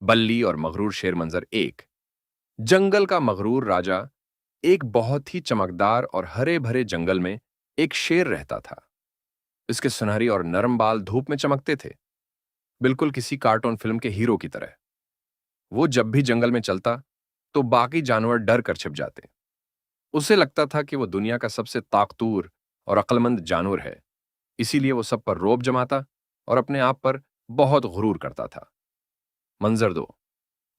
बल्ली और मगरूर शेर मंजर एक। जंगल का मगरूर राजा एक बहुत ही चमकदार और हरे भरे जंगल में एक शेर रहता था। इसके सुनहरी और नरम बाल धूप में चमकते थे, बिल्कुल किसी कार्टून फिल्म के हीरो की तरह। वो जब भी जंगल में चलता तो बाकी जानवर डर कर छिप जाते। उसे लगता था कि वो दुनिया का सबसे ताकतवर और अक्लमंद जानवर है, इसीलिए वो सब पर रौब जमाता और अपने आप पर बहुत गुरूर करता था। मंजर दो।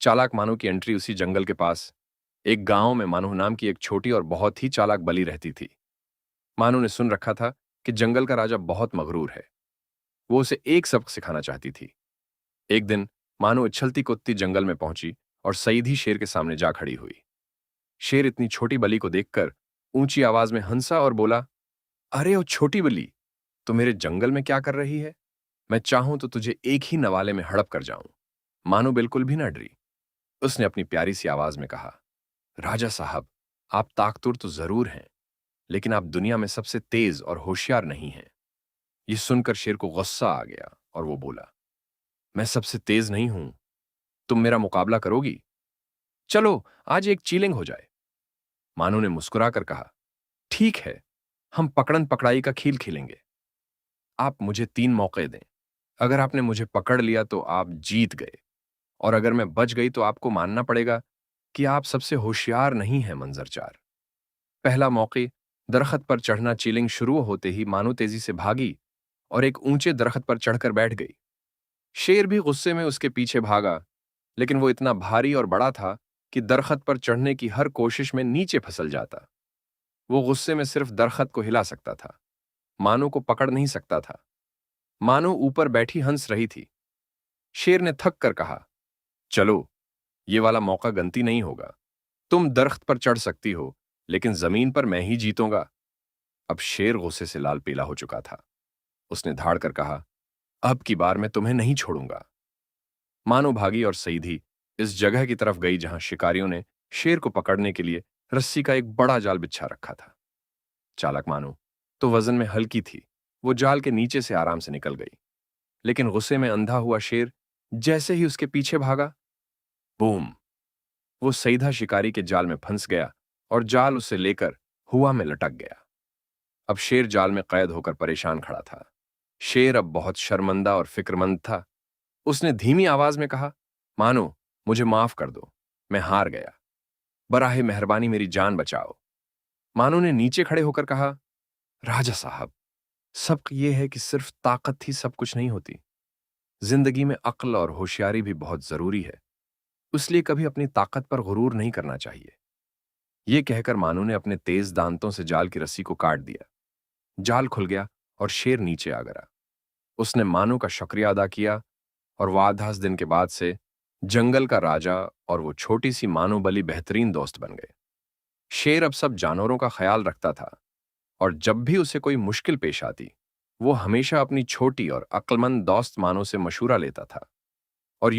चालाक मानो की एंट्री। उसी जंगल के पास एक गांव में मानो नाम की एक छोटी और बहुत ही चालाक बली रहती थी। मानो ने सुन रखा था कि जंगल का राजा बहुत मगरूर है। वो उसे एक सबक सिखाना चाहती थी। एक दिन मानो उछलती कूदती जंगल में पहुंची और सीधी शेर के सामने जा खड़ी हुई। शेर इतनी छोटी बली को देखकर ऊंची आवाज में हंसा और बोला, अरे ओ छोटी बली, तू मेरे जंगल में क्या कर रही है? मैं चाहूं तो तुझे एक ही नवाले में हड़प कर जाऊं। मानो बिल्कुल भी ना डरी। उसने अपनी प्यारी सी आवाज में कहा, राजा साहब, आप ताकतवर तो जरूर हैं, लेकिन आप दुनिया में सबसे तेज और होशियार नहीं हैं। ये सुनकर शेर को गुस्सा आ गया और वो बोला, मैं सबसे तेज नहीं हूं, तुम मेरा मुकाबला करोगी? चलो आज एक चीलिंग हो जाए। मानो ने मुस्कुराकर कहा, ठीक है, हम पकड़न पकड़ाई का खेल खेलेंगे। आप मुझे 3 मौके दें। अगर आपने मुझे पकड़ लिया तो आप जीत गए, और अगर मैं बच गई तो आपको मानना पड़ेगा कि आप सबसे होशियार नहीं हैं। मंजर 4। पहला मौके। दरख्त पर चढ़ना। चीलिंग शुरू होते ही मानो तेजी से भागी और एक ऊंचे दरख्त पर चढ़कर बैठ गई। शेर भी गुस्से में उसके पीछे भागा, लेकिन वो इतना भारी और बड़ा था कि दरख्त पर चढ़ने की हर कोशिश में नीचे फिसल जाता। वो गुस्से में सिर्फ दरख्त को हिला सकता था, मानो को पकड़ नहीं सकता था। मानो ऊपर बैठी हंस रही थी। शेर ने थक कर कहा, चलो, ये वाला मौका गलती नहीं होगा। तुम दरख्त पर चढ़ सकती हो, लेकिन जमीन पर मैं ही जीतूंगा। अब शेर गुस्से से लाल पीला हो चुका था। उसने धाड़ कर कहा, अब की बार मैं तुम्हें नहीं छोड़ूंगा। मानो भागी और सीधी इस जगह की तरफ गई जहां शिकारियों ने शेर को पकड़ने के लिए रस्सी का एक बड़ा जाल बिछा रखा था। चालाक मानो तो वजन में हल्की थी। वो जाल के नीचे से आराम से निकल गई, लेकिन गुस्से में अंधा हुआ शेर जैसे ही उसके पीछे भागा, बूम, वो सीधा शिकारी के जाल में फंस गया और जाल उसे लेकर हुआ में लटक गया। अब शेर जाल में कैद होकर परेशान खड़ा था। शेर अब बहुत शर्मिंदा और फिक्रमंद था। उसने धीमी आवाज में कहा, मानो, मुझे माफ कर दो, मैं हार गया। बराहे मेहरबानी मेरी जान बचाओ। मानो ने नीचे खड़े होकर कहा, राजा साहब, सबक यह है कि सिर्फ ताकत ही सब कुछ नहीं होती। जिंदगी में अक्ल और होशियारी भी बहुत जरूरी है, इसलिए कभी अपनी ताकत पर गुरूर नहीं करना चाहिए। यह कहकर मानो ने अपने तेज दांतों से जाल की रस्सी को काट दिया। जाल खुल गया और शेर नीचे आ गया। उसने मानो का शुक्रिया अदा किया और वो 10 दिन के बाद से जंगल का राजा और वो छोटी सी मानो बली बेहतरीन दोस्त बन गए। शेर अब सब जानवरों का ख्याल रखता था, और जब भी उसे कोई मुश्किल पेश आती, वो हमेशा अपनी छोटी और अक्लमंद दोस्त मानो से मशूरा लेता था। और